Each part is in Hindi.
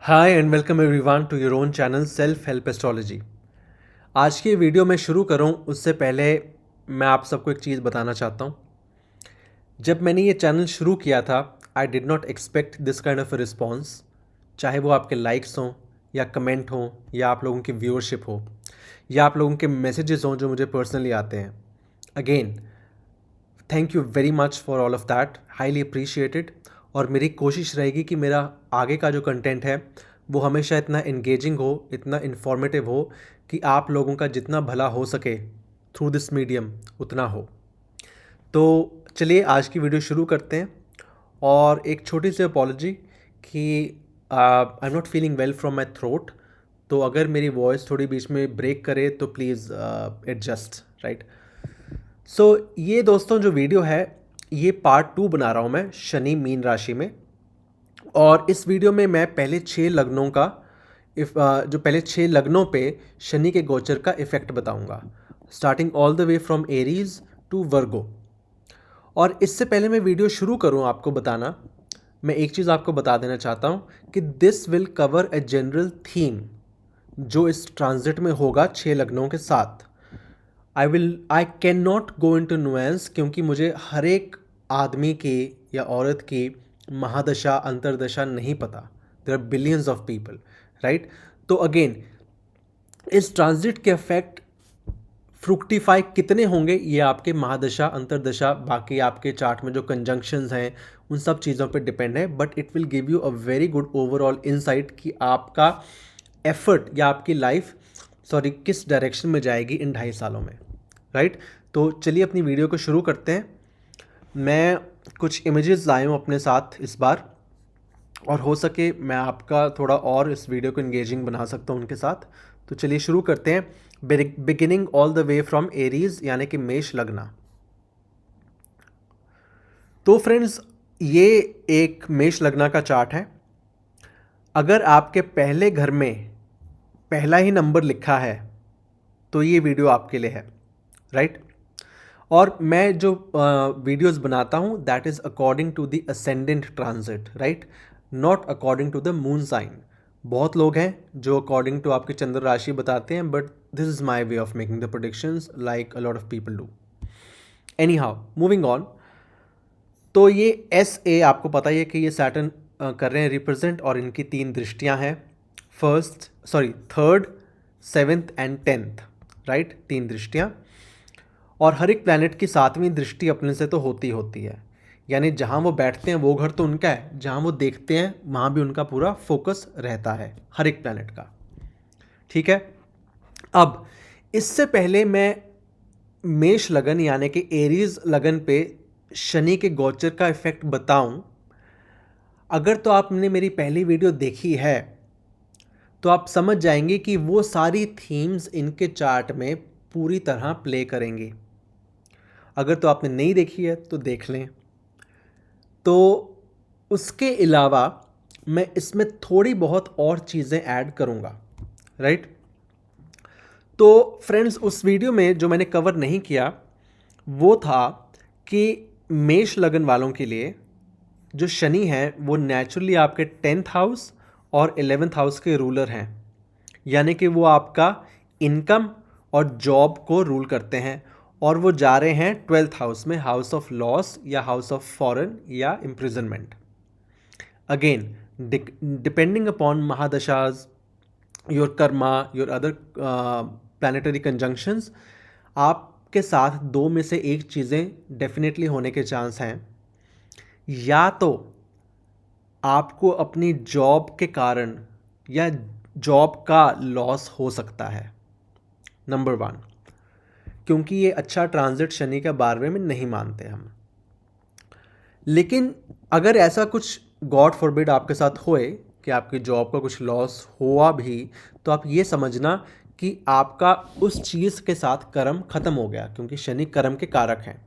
Hi and welcome everyone to your own channel self help astrology. आज की वीडियो में शुरू करूं उससे पहले मैं आप सबको एक चीज़ बताना चाहता हूं। जब मैंने ये चैनल शुरू किया था I did not expect this kind of a response, चाहे वो आपके लाइक्स हों या कमेंट हों या आप लोगों की व्यूअरशिप हो या आप लोगों के मैसेजेस हों जो मुझे पर्सनली आते हैं। Again, thank you very much for all of that, highly appreciated. और मेरी कोशिश रहेगी कि मेरा आगे का जो कंटेंट है वो हमेशा इतना एंगेजिंग हो, इतना इन्फॉर्मेटिव हो कि आप लोगों का जितना भला हो सके थ्रू दिस मीडियम उतना हो। तो चलिए आज की वीडियो शुरू करते हैं। और एक छोटी सी अपॉलॉजी कि I am not feeling well from my throat, तो अगर मेरी वॉइस थोड़ी बीच में ब्रेक करे तो प्लीज़ एडजस्ट, राइट। सो ये दोस्तों जो वीडियो है ये पार्ट 2 बना रहा हूँ मैं शनि मीन राशि में। और इस वीडियो में मैं पहले 6 लग्नों का जो पहले 6 लग्नों पे शनि के गोचर का इफेक्ट बताऊंगा, starting all the way from Aries to Virgo. और इससे पहले मैं वीडियो शुरू करूं आपको बताना, मैं एक चीज़ आपको बता देना चाहता हूं कि this will cover a general theme जो इस ट्रांजिट में होगा 6 लग्नों के साथ। I can not go in to nuance क्योंकि मुझे हर एक आदमी की या औरत की महादशा अंतरदशा नहीं पता। There are billions of people, right. तो अगेन इस ट्रांजिट के इफेक्ट फ्रुक्टिफाई कितने होंगे ये आपके महादशा अंतरदशा बाकी आपके चार्ट में जो कंजंक्शंस हैं उन सब चीज़ों पे डिपेंड है, but it will give you a very good overall insight कि आपका एफर्ट या आपकी लाइफ किस डायरेक्शन में जाएगी इन 2.5 सालों में, राइट। तो चलिए अपनी वीडियो को शुरू करते हैं। मैं कुछ इमेजेस लाया हूँ अपने साथ इस बार, और हो सके मैं आपका थोड़ा और इस वीडियो को इंगेजिंग बना सकता हूँ उनके साथ। तो चलिए शुरू करते हैं, beginning all the way from Aries यानी कि मेष लग्ना। तो फ्रेंड्स ये एक मेष लग्ना का चार्ट है। अगर आपके पहले घर में पहला ही नंबर लिखा है तो ये वीडियो आपके लिए है, राइट। और मैं जो वीडियोस बनाता हूँ that is according to the ascendant transit, right, not according to the moon sign. बहुत लोग हैं जो अकॉर्डिंग टू आपकी चंद्र राशि बताते हैं, but this is my way of making the predictions like a lot of people do. Any how, moving on. तो ये एस ए आपको पता ही है कि ये सैटर्न कर रहे हैं रिप्रेजेंट, और इनकी 3 दृष्टियां हैं, third, seventh and 10th, right, 3 दृष्टियां। और हर एक प्लैनेट की 7वीं दृष्टि अपने से तो होती है, यानी जहाँ वो बैठते हैं वो घर तो उनका है, जहाँ वो देखते हैं वहाँ भी उनका पूरा फोकस रहता है हर एक प्लैनेट का, ठीक है। अब इससे पहले मैं मेष लगन यानी कि एरीज लगन पे शनि के गोचर का इफेक्ट बताऊं, अगर तो आपने मेरी पहली वीडियो देखी है तो आप समझ जाएंगे कि वो सारी थीम्स इनके चार्ट में पूरी तरह प्ले करेंगी। अगर तो आपने नहीं देखी है तो देख लें। तो उसके अलावा मैं इसमें थोड़ी बहुत और चीज़ें ऐड करूँगा, राइट। तो फ्रेंड्स उस वीडियो में जो मैंने कवर नहीं किया वो था कि मेष लगन वालों के लिए जो शनि है वो नेचुरली आपके 10th हाउस और 11th हाउस के रूलर हैं, यानी कि वो आपका इनकम और जॉब को रूल करते हैं, और वो जा रहे हैं 12th हाउस में, हाउस ऑफ लॉस या हाउस ऑफ फॉरेन या इम्प्रिजनमेंट। अगेन डिपेंडिंग अपॉन महादशाज, your karma, your other planetary conjunctions, आपके साथ 2 में से एक चीज़ें डेफिनेटली होने के चांस हैं। या तो आपको अपनी जॉब के कारण या जॉब का लॉस हो सकता है, नंबर 1, क्योंकि ये अच्छा ट्रांजिट शनि का 12वें में नहीं मानते हम। लेकिन अगर ऐसा कुछ गॉड फॉरबिड आपके साथ होए कि आपकी जॉब का कुछ लॉस हुआ भी, तो आप ये समझना कि आपका उस चीज़ के साथ कर्म खत्म हो गया, क्योंकि शनि कर्म के कारक हैं।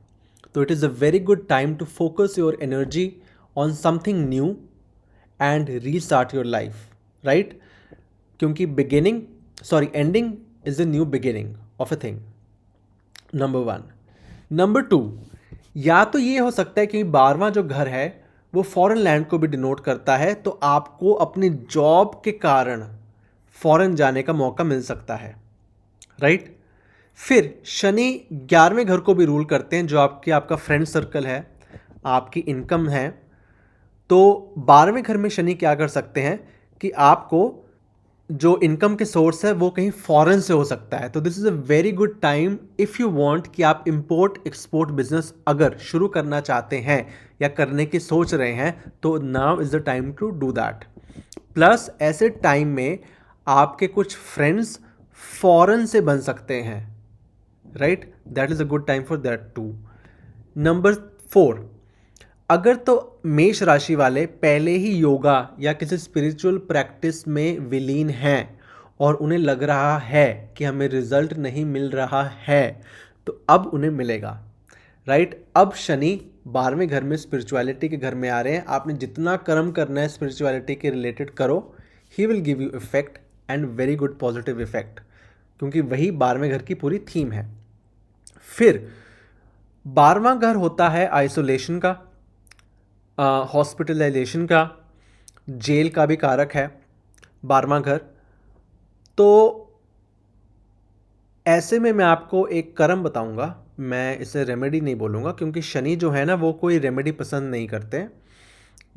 तो it is a very good time to focus your energy on something new and restart your life, right. क्योंकि ending is a new beginning of a thing, number 1। Number 2, या तो ये हो सकता है कि 12वां जो घर है वो फॉरेन लैंड को भी डिनोट करता है, तो आपको अपनी जॉब के कारण फॉरेन जाने का मौका मिल सकता है, राइट। फिर शनि 11वें घर को भी रूल करते हैं, जो आपका फ्रेंड सर्कल है, आपकी इनकम है। तो 12वें घर में शनि क्या कर सकते हैं कि आपको जो इनकम के सोर्स है वो कहीं फॉरेन से हो सकता है। तो this is a very good time if you want कि आप इंपोर्ट एक्सपोर्ट बिजनेस अगर शुरू करना चाहते हैं या करने की सोच रहे हैं, तो now is the time to do that. Plus ऐसे टाइम में आपके कुछ फ्रेंड्स फॉरेन से बन सकते हैं, right. That is a good time for that too. Number 4, अगर तो मेष राशि वाले पहले ही योगा या किसी स्पिरिचुअल प्रैक्टिस में विलीन हैं और उन्हें लग रहा है कि हमें रिजल्ट नहीं मिल रहा है, तो अब उन्हें मिलेगा, राइट। अब शनि 12वें घर में स्पिरिचुअलिटी के घर में आ रहे हैं। आपने जितना कर्म करना है स्पिरिचुअलिटी के रिलेटेड करो, ही will give you effect and very good positive effect, क्योंकि वही 12वें घर की पूरी थीम है। फिर 12वां घर होता है आइसोलेशन का, हॉस्पिटलाइजेशन का, जेल का भी कारक है 12वां घर। तो ऐसे में मैं आपको एक कर्म बताऊंगा, मैं इसे रेमेडी नहीं बोलूँगा, क्योंकि शनि जो है ना वो कोई रेमेडी पसंद नहीं करते,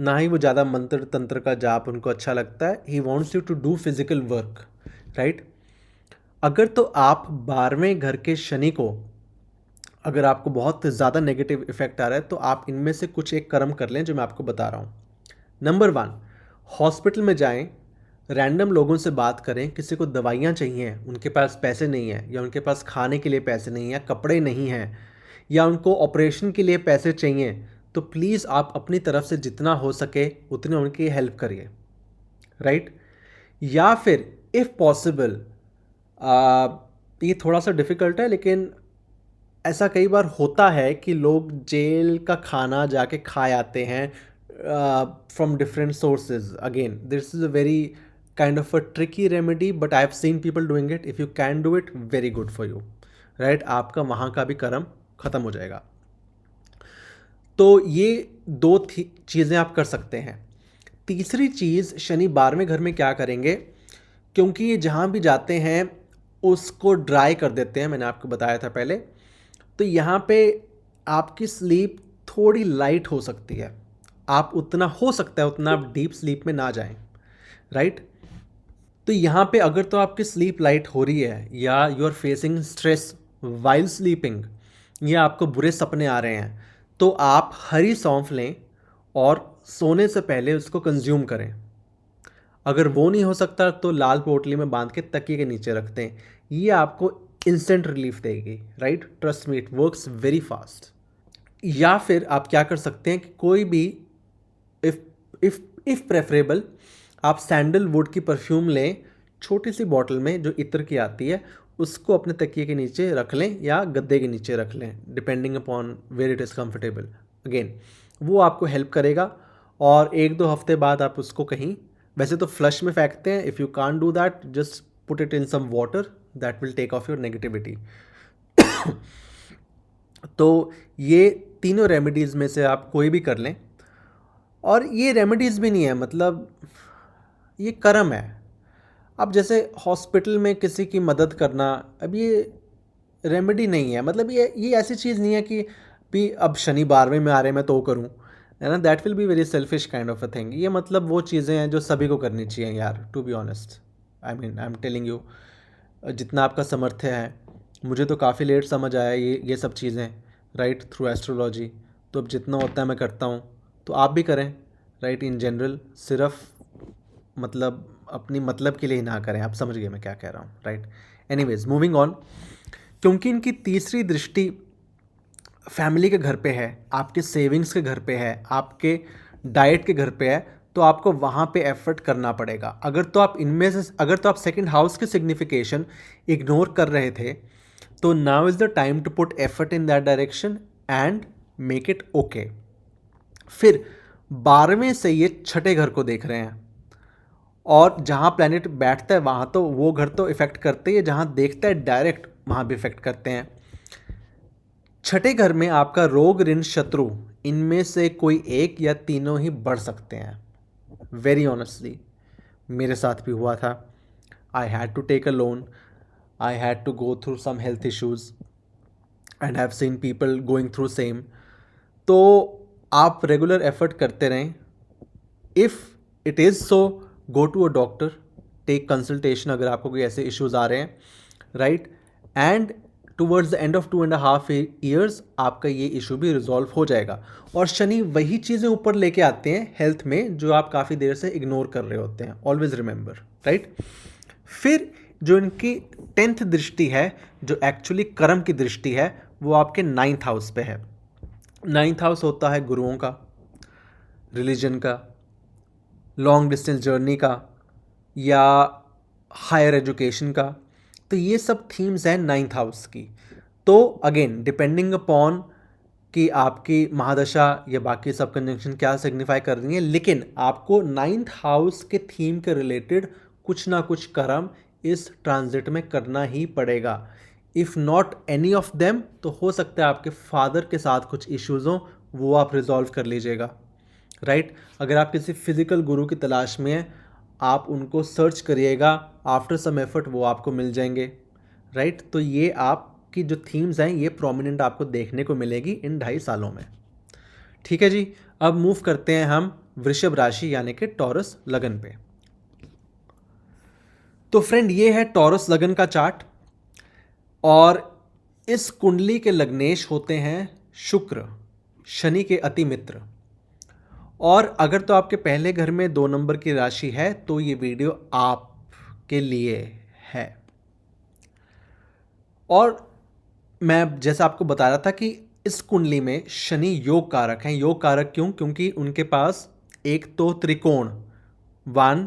ना ही वो ज़्यादा मंत्र तंत्र का जाप उनको अच्छा लगता है। He wants you to do physical work, right. अगर तो आप 12वें घर के शनि को, अगर आपको बहुत ज़्यादा नेगेटिव इफेक्ट आ रहा है, तो आप इनमें से कुछ एक कर्म कर लें जो मैं आपको बता रहा हूँ। नंबर 1, हॉस्पिटल में जाएं, रैंडम लोगों से बात करें। किसी को दवाइयाँ चाहिए, उनके पास पैसे नहीं हैं, या उनके पास खाने के लिए पैसे नहीं हैं, कपड़े नहीं हैं, या उनको ऑपरेशन के लिए पैसे चाहिए, तो प्लीज़ आप अपनी तरफ से जितना हो सके उतने उनकी हेल्प करिए, राइट। या फिर इफ़ पॉसिबल, ये थोड़ा सा डिफ़िकल्ट है, लेकिन ऐसा कई बार होता है कि लोग जेल का खाना जाके खा आते हैं from different sources. Again this is a very kind of a tricky remedy, but I have seen people doing it. If you can do it, very good for you, right. आपका वहाँ का भी कर्म ख़त्म हो जाएगा। तो ये दो चीज़ें आप कर सकते हैं। तीसरी चीज़, शनि 12वें घर में क्या करेंगे, क्योंकि ये जहाँ भी जाते हैं उसको ड्राई कर देते हैं, मैंने आपको बताया था पहले। तो यहाँ पे आपकी स्लीप थोड़ी लाइट हो सकती है, आप उतना हो सकता है उतना आप डीप स्लीप में ना जाएं, राइट। तो यहाँ पे अगर तो आपकी स्लीप लाइट हो रही है, या you are facing stress while sleeping, या आपको बुरे सपने आ रहे हैं, तो आप हरी सौंफ लें और सोने से पहले उसको कंज्यूम करें। अगर वो नहीं हो सकता तो लाल पोटली में बांध के तकिए के नीचे रखते हैं, ये आपको इंस्टेंट रिलीफ देगी, right. Trust me, it works very fast. या फिर आप क्या कर सकते हैं कि कोई भी, इफ इफ इफ प्रेफरेबल, आप सैंडलवुड की परफ्यूम लें, छोटी सी बॉटल में जो इत्र की आती है, उसको अपने तकिए के नीचे रख लें या गद्दे के नीचे रख लें, depending upon where it is comfortable. Again वो आपको हेल्प करेगा, और 1-2 हफ्ते बाद आप उसको कहीं, वैसे तो फ्लश में फेंकते हैं, if you can't do that just put it in some water, that will take off your negativity. तो ये तीनों रेमेडीज़ में से आप कोई भी कर लें, और ये रेमेडीज़ भी नहीं है, मतलब ये कर्म है। अब जैसे हॉस्पिटल में किसी की मदद करना, अब ये रेमेडी नहीं है, मतलब ये ऐसी चीज़ नहीं है कि भी अब शनि 12वें में आ रहे मैं तो करूँ, है ना। That will be very selfish kind of a thing. ये मतलब वो चीज़ें हैं जो सभी को करनी चाहिए यार, to be honest. I am telling you, जितना आपका सामर्थ्य है। मुझे तो काफ़ी लेट समझ आया ये सब चीज़ें, राइट, थ्रू एस्ट्रोलॉजी। तो अब जितना होता है मैं करता हूँ, तो आप भी करें, राइट। इन जनरल सिर्फ मतलब अपनी मतलब के लिए ही ना करें, आप समझ गए मैं क्या कह रहा हूँ, राइट। Anyways, moving on. क्योंकि इनकी तीसरी दृष्टि फैमिली के घर पे है, आपके सेविंग्स के घर पे है, आपके डाइट के घर पे है, तो आपको वहाँ पे एफर्ट करना पड़ेगा। अगर तो आप सेकंड हाउस के सिग्निफिकेशन इग्नोर कर रहे थे, तो now is the time to put effort in that direction and make it okay. फिर 12वें से ये छठे घर को देख रहे हैं, और जहाँ प्लैनेट बैठता है वहाँ तो वो घर तो इफेक्ट करते ही है, जहाँ देखता है डायरेक्ट वहाँ भी इफेक्ट करते हैं। छठे घर में आपका रोग, ऋण, शत्रु, इनमें से कोई एक या तीनों ही बढ़ सकते हैं। वेरी ऑनेस्टली मेरे साथ भी हुआ था। I had to take a loan, I had to go through some health issues and have seen people going through same. तो आप रेगुलर एफर्ट करते रहें। If it is so, go to a doctor, take consultation अगर आपको कोई ऐसे इश्यूज आ रहे हैं, right. And towards the end of 2.5 years आपका ये इशू भी रिजॉल्व हो जाएगा। और शनि वही चीज़ें ऊपर लेके आते हैं हेल्थ में जो आप काफ़ी देर से इग्नोर कर रहे होते हैं। Always remember, right. फिर जो इनकी 10th दृष्टि है, जो एक्चुअली कर्म की दृष्टि है, वो आपके 9th हाउस पे है। 9th हाउस होता है गुरुओं का, रिलीजन का, लॉन्ग डिस्टेंस जर्नी का, या हायर एजुकेशन का। तो ये सब थीम्स हैं 9th हाउस की। तो अगेन डिपेंडिंग अपॉन कि आपकी महादशा या बाकी सब कंजंक्शन क्या सिग्निफाई कर रही है, लेकिन आपको 9th हाउस के थीम के रिलेटेड कुछ ना कुछ कर्म इस ट्रांजिट में करना ही पड़ेगा। If not any of them, तो हो सकता है आपके फादर के साथ कुछ इश्यूज़ हों, वो आप रिजॉल्व कर लीजिएगा, राइट। अगर आप किसी फिजिकल गुरु की तलाश में हैं, आप उनको सर्च करिएगा, आफ्टर सम एफर्ट वो आपको मिल जाएंगे, राइट। तो ये आपकी जो थीम्स हैं ये प्रोमिनेंट आपको देखने को मिलेगी इन 2.5 सालों में। ठीक है जी, अब मूव करते हैं हम वृषभ राशि यानी कि टॉरस लगन पे। तो फ्रेंड ये है टॉरस लगन का चार्ट, और इस कुंडली के लग्नेश होते हैं शुक्र, शनि के अति मित्र। और अगर तो आपके पहले घर में 2 नंबर की राशि है तो ये वीडियो आपके लिए है। और मैं जैसा आपको बता रहा था कि इस कुंडली में शनि योग कारक हैं। योग कारक क्यों? क्योंकि उनके पास एक तो त्रिकोण 1,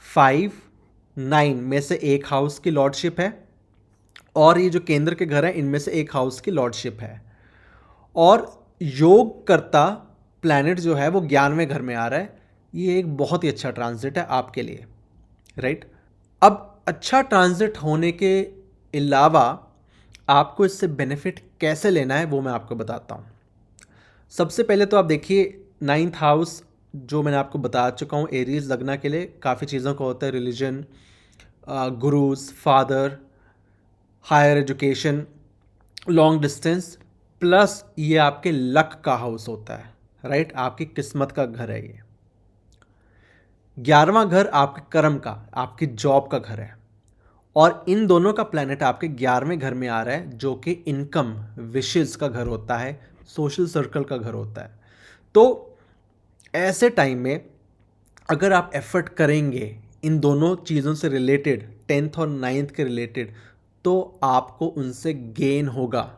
5, 9 में से एक हाउस की लॉर्डशिप है, और ये जो केंद्र के घर हैं इनमें से एक हाउस की लॉर्डशिप है। और योग करता प्लैनेट जो है वो 11वें घर में आ रहा है। ये एक बहुत ही अच्छा ट्रांजिट है आपके लिए, राइट। अब अच्छा ट्रांजिट होने के अलावा आपको इससे बेनिफिट कैसे लेना है वो मैं आपको बताता हूँ। सबसे पहले तो आप देखिए 9th हाउस जो मैंने आपको बता चुका हूँ एरीज लगना के लिए काफ़ी चीज़ों का होता है। Religion, gurus, father, higher education, long distance, plus ये आपके लक का हाउस होता है, राइट। आपकी किस्मत का घर है ये। 11वां घर आपके कर्म का, आपकी जॉब का घर है। और इन दोनों का प्लैनेट आपके 11वें घर में आ रहा है जो कि इनकम, विशेष का घर होता है, सोशल सर्कल का घर होता है। तो ऐसे टाइम में अगर आप एफर्ट करेंगे इन दोनों चीज़ों से रिलेटेड, 10th और 9th के रिलेटेड, तो आपको उनसे गेन होगा,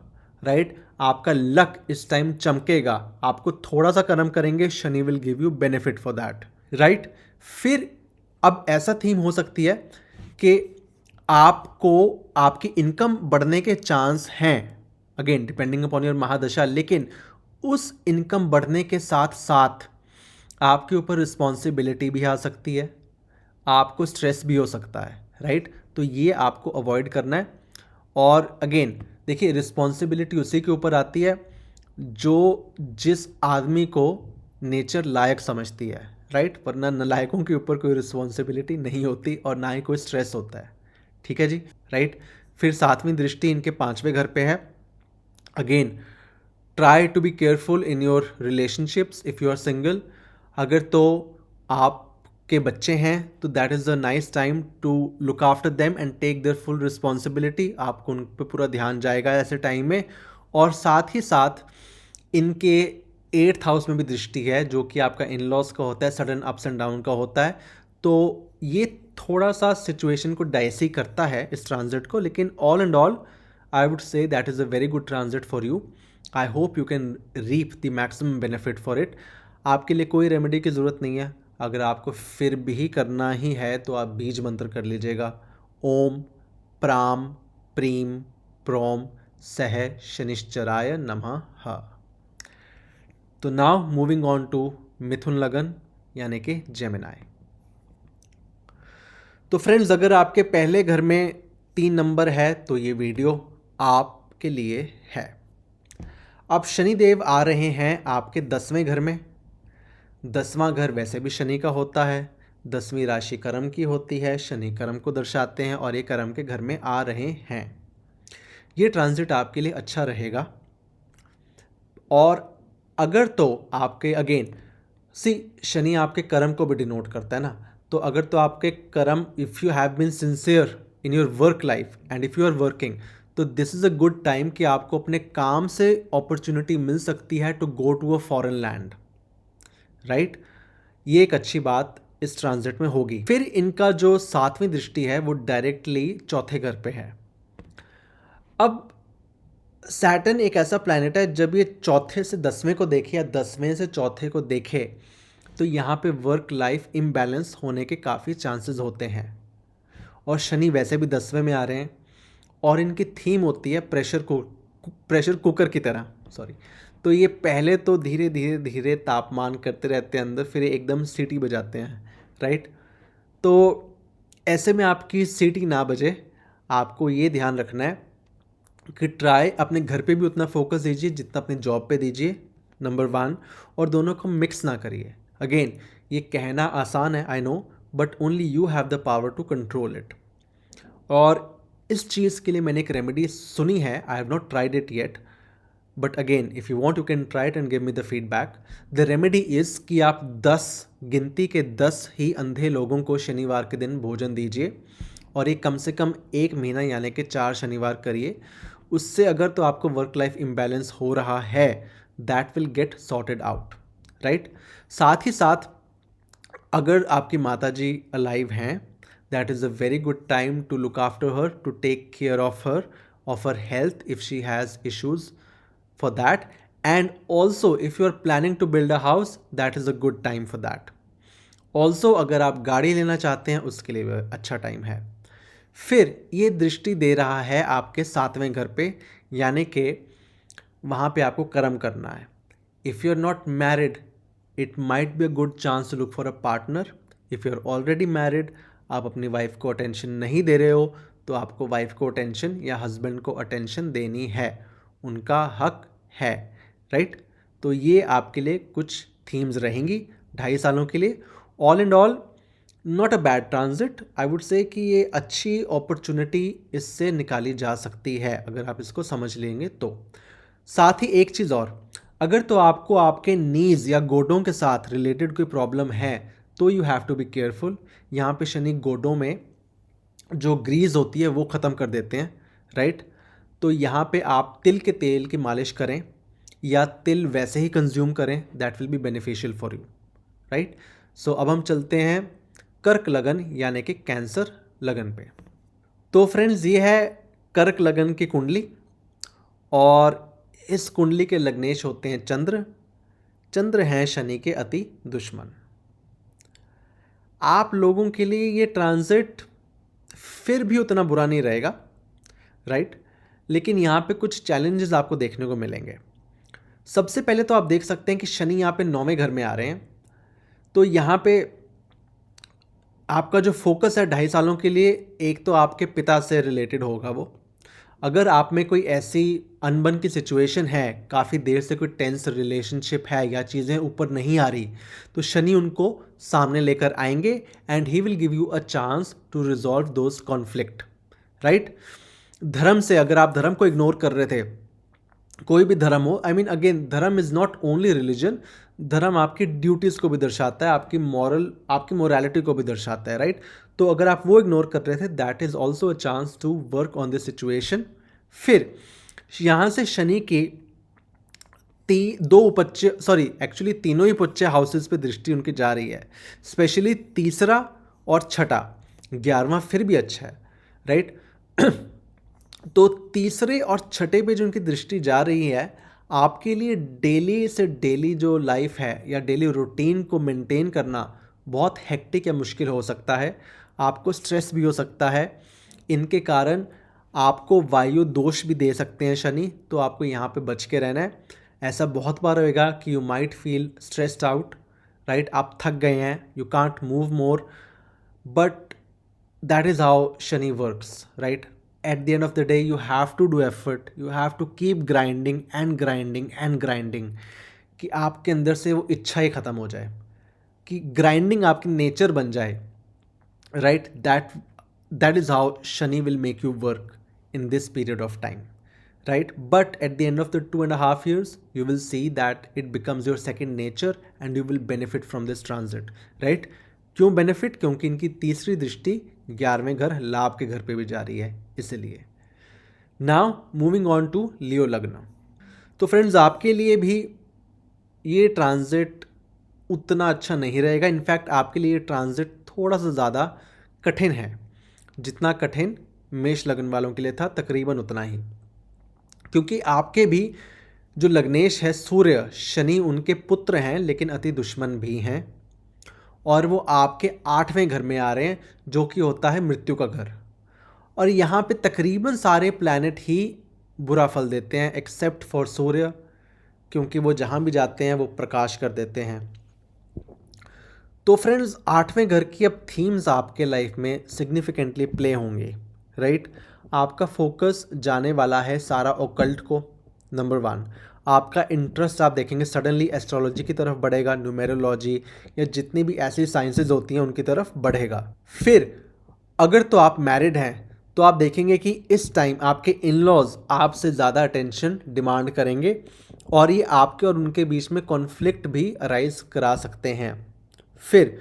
राइट। आपका लक इस टाइम चमकेगा। आपको थोड़ा सा कर्म करेंगे, Shani will give you benefit for that, right. फिर अब ऐसा थीम हो सकती है कि आपको आपकी इनकम बढ़ने के चांस हैं, अगेन डिपेंडिंग अपॉन योर महादशा, लेकिन उस इनकम बढ़ने के साथ साथ आपके ऊपर रिस्पॉन्सिबिलिटी भी आ सकती है, आपको स्ट्रेस भी हो सकता है, राइट। तो ये आपको अवॉइड करना है। और अगेन देखिए रिस्पॉन्सिबिलिटी उसी के ऊपर आती है जो जिस आदमी को नेचर लायक समझती है, राइट। वरना नालायकों के ऊपर कोई रिस्पॉन्सिबिलिटी नहीं होती और ना ही कोई स्ट्रेस होता है। ठीक है जी, राइट। फिर 7वीं दृष्टि इनके 5वें घर पे है। Again try to be careful in your relationships if you are single. अगर तो आपके बच्चे हैं तो that is a nice time to look after them and take their full responsibility. आपको उन पर पूरा ध्यान जाएगा ऐसे टाइम में। और साथ ही साथ इनके 8th हाउस में भी दृष्टि है जो कि आपका इन लॉज का होता है, सडन अप्स एंड डाउन का होता है। तो ये थोड़ा सा सिचुएशन को डाइसी करता है इस ट्रांजिट को, लेकिन all and all I would say that is a very good transit for you. I hope you can reap the maximum benefit for it. आपके लिए कोई रेमेडी की ज़रूरत नहीं है। अगर आपको फिर भी करना ही है तो आप बीज मंत्र कर लीजिएगा, ओम प्राम प्रीम प्रोम सह शनिश्चराय नमः। तो नाउ मूविंग ऑन टू मिथुन लगन यानी कि जेमिनाई। तो फ्रेंड्स अगर आपके पहले घर में 3 नंबर है तो ये वीडियो आपके लिए है। अब शनिदेव आ रहे हैं आपके 10वें घर में। 10वां घर वैसे भी शनि का होता है, 10वीं राशि कर्म की होती है, शनि कर्म को दर्शाते हैं और ये कर्म के घर में आ रहे हैं। ये ट्रांजिट आपके लिए अच्छा रहेगा। और अगर तो आपके अगेन शनि आपके कर्म को भी डिनोट करता है ना, तो अगर तो आपके कर्म, if you have been sincere in your work life and if you are working, तो this is a good time कि आपको अपने काम से अपॉर्चुनिटी मिल सकती है to go to a foreign land, right. ये एक अच्छी बात इस ट्रांजिट में होगी। फिर इनका जो 7वीं दृष्टि है वो डायरेक्टली चौथे घर पे है। अब सैटर्न एक ऐसा प्लैनेट है, जब ये चौथे से 10वें को देखे या 10वें से चौथे को देखे, तो यहाँ पे वर्क लाइफ इम्बैलेंस होने के काफ़ी चांसेस होते हैं। और शनि वैसे भी 10वें में आ रहे हैं और इनकी थीम होती है प्रेशर कुकर की तरह, सॉरी। तो ये पहले तो धीरे धीरे धीरे तापमान करते रहते हैं अंदर, फिर एकदम सीटी बजाते हैं, राइट। तो ऐसे में आपकी सीटी ना बजे, आपको ये ध्यान रखना है कि ट्राई अपने घर पे भी उतना फोकस दीजिए जितना अपने जॉब पे दीजिए, नंबर 1। और दोनों को मिक्स ना करिए। अगेन, ये कहना आसान है, I know, but only you have the power to control it. और इस चीज़ के लिए मैंने एक रेमेडी सुनी है, I have not tried it yet, but again if you want you can try it and give me the feedback. The remedy is कि आप 10 गिनती के 10 ही अंधे लोगों को शनिवार के दिन भोजन दीजिए, और ये कम से कम 1 महीना यानी कि 4 शनिवार करिए। उससे अगर तो आपको वर्क लाइफ इम्बैलेंस हो रहा है, that will get sorted out, right. साथ ही साथ अगर आपकी माता जी अलाइव हैं, that is a very good time to look after her, to take care of her health if she has issues for that. And also if you are planning to build a house, that is a good time for that. Also अगर आप गाड़ी लेना चाहते हैं, उसके लिए भी अच्छा टाइम है। फिर ये दृष्टि दे रहा है आपके 7वें घर पे, यानी कि वहाँ पे आपको कर्म करना है। If you are not married, it might be a good chance to look for a partner. If you are already married, आप अपनी वाइफ को अटेंशन नहीं दे रहे हो, तो आपको वाइफ को अटेंशन या हस्बैंड को अटेंशन देनी है, उनका हक है, राइट। तो ये आपके लिए कुछ थीम्स रहेंगी 2.5 सालों के लिए। All and all not a bad transit, I would से कि ये अच्छी अपॉर्चुनिटी इससे निकाली जा सकती है अगर आप इसको समझ लेंगे तो। साथ ही एक चीज़ और, अगर तो आपको आपके नीज़ या गोडों के साथ रिलेटेड कोई प्रॉब्लम है, तो you have to be careful. यहाँ पे शनि गोडों में जो ग्रीस होती है वो ख़त्म कर देते हैं, राइट। तो यहाँ पे आप तिल के तेल की मालिश करें या तिल वैसे ही कंज्यूम करें, that will be beneficial for you, right. So अब हम चलते हैं कर्क लगन यानी कि कैंसर लगन पे। तो फ्रेंड्स, ये है कर्क लगन की कुंडली, और इस कुंडली के लग्नेश होते हैं चंद्र। चंद्र हैं शनि के अति दुश्मन। आप लोगों के लिए ये ट्रांजिट फिर भी उतना बुरा नहीं रहेगा, राइट। लेकिन यहाँ पे कुछ चैलेंजेस आपको देखने को मिलेंगे। सबसे पहले तो आप देख सकते हैं कि शनि यहाँ पे 9वें घर में आ रहे हैं, तो यहाँ पे आपका जो फोकस है 2.5 सालों के लिए, एक तो आपके पिता से रिलेटेड होगा वो। अगर आप में कोई ऐसी अनबन की सिचुएशन है, काफ़ी देर से कोई टेंस रिलेशनशिप है या चीज़ें ऊपर नहीं आ रही, तो शनि उनको सामने लेकर आएंगे and he will give you a chance to resolve those conflict, right. धर्म से, अगर आप धर्म को इग्नोर कर रहे थे, कोई भी धर्म हो, आई मीन अगेन धर्म इज़ नॉट ओनली रिलीजन, धर्म आपकी ड्यूटीज़ को भी दर्शाता है, आपकी मोरालिटी को भी दर्शाता है, राइट। तो अगर आप वो इग्नोर कर रहे थे, that is also a chance to work on this situation. फिर यहाँ से शनि की दो उपच्य, सॉरी एक्चुअली तीनों ही उपच्य हाउसेस पे दृष्टि उनकी जा रही है, स्पेशली तीसरा और छठा। 11वां फिर भी अच्छा है, राइट। तो तीसरे और छठे पे जो उनकी दृष्टि जा रही है, आपके लिए डेली से डेली जो लाइफ है या डेली रूटीन को मेंटेन करना बहुत हेक्टिक या मुश्किल हो सकता है। आपको स्ट्रेस भी हो सकता है। इनके कारण आपको वायु दोष भी दे सकते हैं शनि, तो आपको यहाँ पे बच के रहना है। ऐसा बहुत बार होएगा कि you might feel stressed out, right. आप थक गए हैं, you can't move more, but that is how Shani works, right. at the end of the day you have to do effort, you have to keep grinding and grinding and grinding, कि आपके अंदर से वो इच्छा ही ख़त्म हो जाए, कि ग्राइंडिंग आपकी नेचर बन जाए, right? That is how Shani will make you work in this period of time, right? But at the end of the 2.5 years you will see that it becomes your second nature and you will benefit from this transit, right? क्यों benefit? क्योंकि इनकी तीसरी दृष्टि 11वें घर लाभ के घर पे भी जा रही है, इसलिए। Now moving on to लियो लग्न। तो फ्रेंड्स आपके लिए भी ये ट्रांजिट उतना अच्छा नहीं रहेगा, इनफैक्ट आपके लिए ये ट्रांजिट थोड़ा सा ज़्यादा कठिन है, जितना कठिन मेष लग्न वालों के लिए था तकरीबन उतना ही, क्योंकि आपके भी जो लग्नेश है सूर्य शनि उनके पुत्र हैं लेकिन अति दुश्मन भी हैं, और वो आपके 8वें घर में आ रहे हैं जो कि होता है मृत्यु का घर। और यहाँ पे तकरीबन सारे प्लैनेट ही बुरा फल देते हैं एक्सेप्ट फॉर सूर्य, क्योंकि वो जहाँ भी जाते हैं वो प्रकाश कर देते हैं। तो फ्रेंड्स 8वें घर की अब थीम्स आपके लाइफ में सिग्निफिकेंटली प्ले होंगे, राइट? आपका फोकस जाने वाला है सारा ओकल्ट को, नंबर 1। आपका इंटरेस्ट आप देखेंगे सडनली एस्ट्रोलॉजी की तरफ बढ़ेगा, न्यूमेरोलॉजी या जितनी भी ऐसी साइंसेज होती हैं उनकी तरफ बढ़ेगा। फिर अगर तो आप मैरिड हैं तो आप देखेंगे कि इस टाइम आपके इन-लॉज आपसे ज़्यादा अटेंशन डिमांड करेंगे और ये आपके और उनके बीच में कॉन्फ्लिक्ट भी अराइज करा सकते हैं। फिर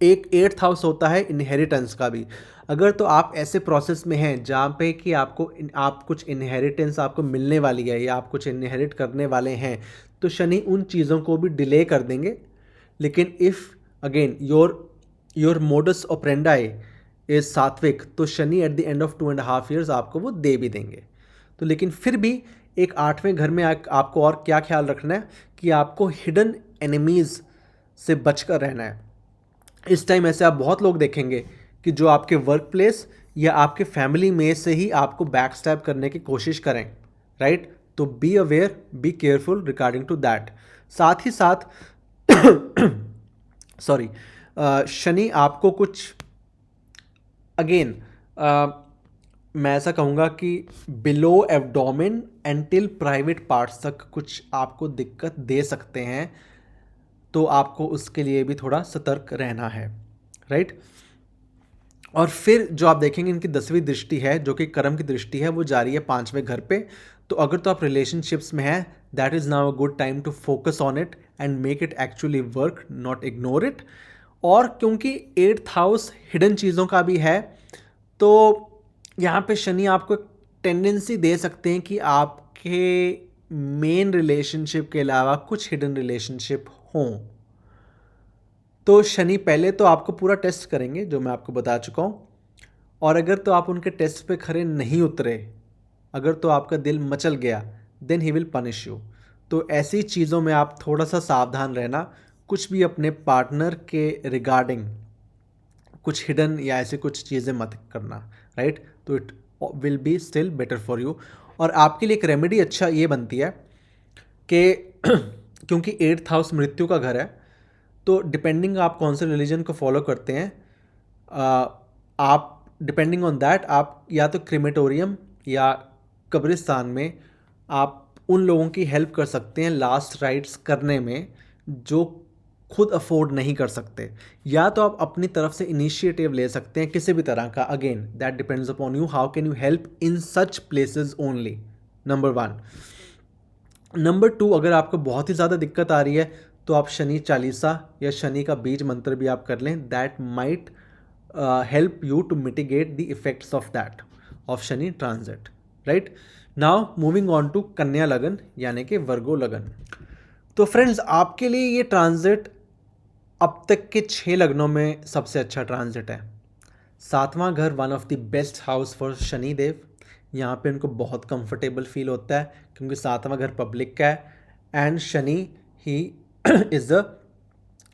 एक 8th हाउस होता है इनहेरिटेंस का भी। अगर तो आप ऐसे प्रोसेस में हैं जहाँ पे कि आप कुछ इनहेरिटेंस आपको मिलने वाली है या आप कुछ इनहेरिट करने वाले हैं, तो शनि उन चीज़ों को भी डिले कर देंगे। लेकिन if again your modus operandi is सात्विक, तो Shani eight the end of 2.5 years आपको वो दे भी देंगे। तो लेकिन फिर भी एक 8वें घर में आपको और क्या ख्याल रखना है कि आपको हिडन एनिमीज़ से बचकर रहना है। इस टाइम ऐसे आप बहुत लोग देखेंगे कि जो आपके वर्क प्लेस या आपके फैमिली में से ही आपको बैक स्टैब करने की कोशिश करें, राइट? तो be aware, be careful regarding to that. साथ ही साथ सॉरी शनि आपको कुछ अगेन मैं ऐसा कहूँगा कि below abdomen until private parts तक कुछ आपको दिक्कत दे सकते हैं, तो आपको उसके लिए भी थोड़ा सतर्क रहना है, राइट? और फिर जो आप देखेंगे इनकी 10वीं दृष्टि है जो कि कर्म की दृष्टि है, वो जारी है 5वें घर पे। तो अगर तो आप रिलेशनशिप्स में हैं, that is now a good time to focus on it and make it actually work, not ignore it. और क्योंकि 8th हाउस हिडन चीज़ों का भी है, तो यहाँ पे शनि आपको एक टेंडेंसी दे सकते हैं कि आपके मेन रिलेशनशिप के अलावा कुछ हिडन रिलेशनशिप हों। तो शनि पहले तो आपको पूरा टेस्ट करेंगे, जो मैं आपको बता चुका हूँ, और अगर तो आप उनके टेस्ट पे खरे नहीं उतरे, अगर तो आपका दिल मचल गया, then he will punish you. तो ऐसी चीज़ों में आप थोड़ा सा सावधान रहना, कुछ भी अपने पार्टनर के रिगार्डिंग कुछ हिडन या ऐसे कुछ चीज़ें मत करना, राइट? तो it will be still better for you. और आपके लिए एक रेमेडी अच्छा ये बनती है कि क्योंकि 8th हाउस मृत्यु का घर है, तो डिपेंडिंग आप कौन से रिलीजन को फॉलो करते हैं, आप डिपेंडिंग ऑन दैट आप या तो क्रिमेटोरियम या कब्रिस्तान में आप उन लोगों की हेल्प कर सकते हैं लास्ट राइट्स करने में जो खुद अफोर्ड नहीं कर सकते, या तो आप अपनी तरफ से इनिशिएटिव ले सकते हैं किसी भी तरह का। Again that depends upon you, how can you help in such places only, number 1। Number 2, अगर आपको बहुत ही ज़्यादा दिक्कत आ रही है तो आप शनि चालीसा या शनि का बीज मंत्र भी आप कर लें, that might help you to mitigate the effects of that of Shani transit, right? Now moving on to कन्या लगन यानी कि वर्गो लगन। तो फ्रेंड्स आपके लिए ये ट्रांजिट अब तक के 6 लग्नों में सबसे अच्छा ट्रांजिट है। 7वां घर one of the best house for Shani Dev. यहाँ पे उनको बहुत कंफर्टेबल फील होता है क्योंकि 7वां घर पब्लिक का है and Shani he is the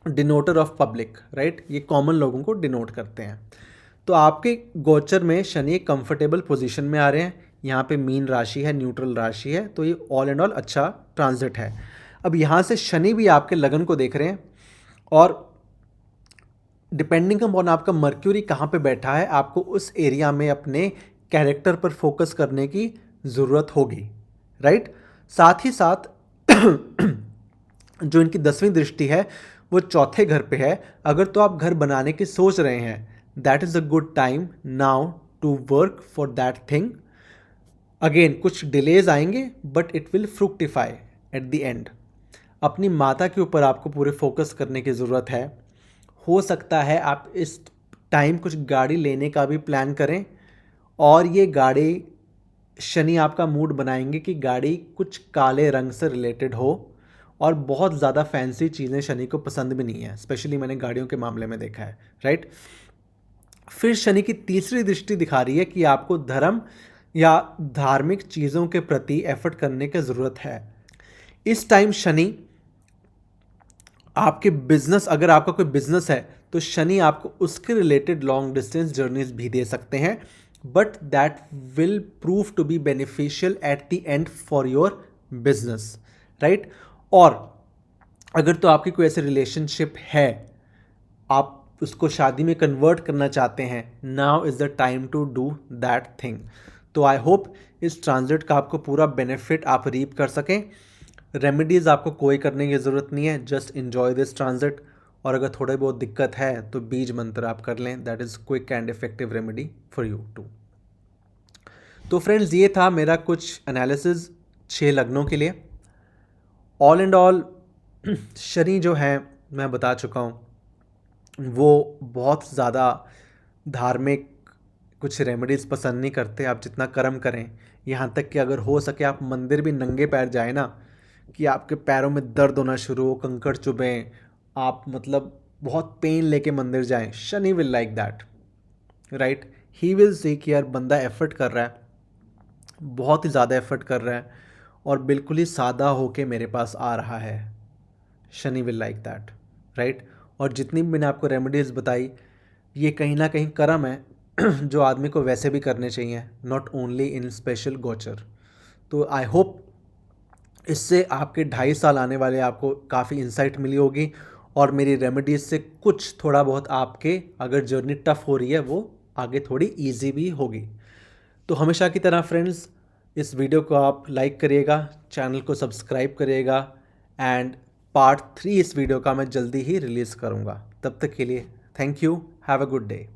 डिनोटर of public, right? ये कॉमन लोगों को डिनोट करते हैं। तो आपके गोचर में शनि एक कंफर्टेबल पोजीशन में आ रहे हैं, यहाँ पे मीन राशि है, न्यूट्रल राशि है, तो ये ऑल एंड ऑल अच्छा ट्रांजिट है। अब यहाँ से शनि भी आपके लगन को देख रहे हैं और डिपेंडिंग अपॉन आपका मर्क्यूरी कहाँ पे बैठा है, आपको उस एरिया में अपने कैरेक्टर पर फोकस करने की ज़रूरत होगी, राइट। साथ ही साथ जो इनकी 10वीं दृष्टि है वो चौथे घर पे है। अगर तो आप घर बनाने की सोच रहे हैं, that is a good time now to work for that thing. Again कुछ डिलेज आएंगे but it will fructify at the end. अपनी माता के ऊपर आपको पूरे फोकस करने की ज़रूरत है। हो सकता है आप इस टाइम कुछ गाड़ी लेने का भी प्लान करें, और ये गाड़ी शनि आपका मूड बनाएंगे कि गाड़ी कुछ काले रंग से रिलेटेड हो, और बहुत ज़्यादा फैंसी चीज़ें शनि को पसंद भी नहीं है, स्पेशली मैंने गाड़ियों के मामले में देखा है, राइट। फिर शनि की तीसरी दृष्टि दिखा रही है कि आपको धर्म या धार्मिक चीज़ों के प्रति एफर्ट करने की ज़रूरत है। इस टाइम शनि आपके बिजनेस, अगर आपका कोई बिजनेस है तो शनि आपको उसके रिलेटेड लॉन्ग डिस्टेंस जर्नीज भी दे सकते हैं, but that will prove to be beneficial at the end for your business, right. और अगर तो आपकी कोई ऐसी रिलेशनशिप है, आप उसको शादी में कन्वर्ट करना चाहते हैं, now is the time to do that thing. तो आई होप इस ट्रांजिट का आपको पूरा बेनिफिट आप रीप कर सकें। रेमेडीज़ आपको कोई करने की ज़रूरत नहीं है, जस्ट इन्जॉय दिस ट्रांजिट। और अगर थोड़े बहुत दिक्कत है तो बीज मंत्र आप कर लें, that is quick and effective remedy for you too. तो फ्रेंड्स, ये था मेरा कुछ एनालिसिस 6 लग्नों के लिए। ऑल एंड ऑल शनि जो है मैं बता चुका हूँ, वो बहुत ज़्यादा धार्मिक कुछ रेमेडीज़ पसंद नहीं करते। आप जितना कर्म करें, यहाँ तक कि अगर हो सके आप मंदिर भी नंगे पैर जाए ना, कि आपके पैरों में दर्द होना शुरू हो, कंकड़ चुभें, आप मतलब बहुत पेन लेके मंदिर जाएं, Shani will like that, right. He will see कि यार बंदा एफर्ट कर रहा है, बहुत ही ज़्यादा एफर्ट कर रहा है, और बिल्कुल ही सादा होके मेरे पास आ रहा है। Shani will like that, right. और जितनी भी मैंने आपको रेमेडीज़ बताई, ये कहीं ना कहीं कर्म है जो आदमी को वैसे भी करने चाहिए, नॉट ओनली इन स्पेशल गोचर। तो आई होप इससे आपके 2.5 साल आने वाले आपको काफ़ी इंसाइट मिली होगी, और मेरी रेमेडीज़ से कुछ थोड़ा बहुत आपके अगर जर्नी टफ हो रही है वो आगे थोड़ी इजी भी होगी। तो हमेशा की तरह फ्रेंड्स, इस वीडियो को आप लाइक करिएगा, चैनल को सब्सक्राइब करिएगा, एंड पार्ट 3 इस वीडियो का मैं जल्दी ही रिलीज़ करूँगा। तब तक के लिए thank you, have a good day.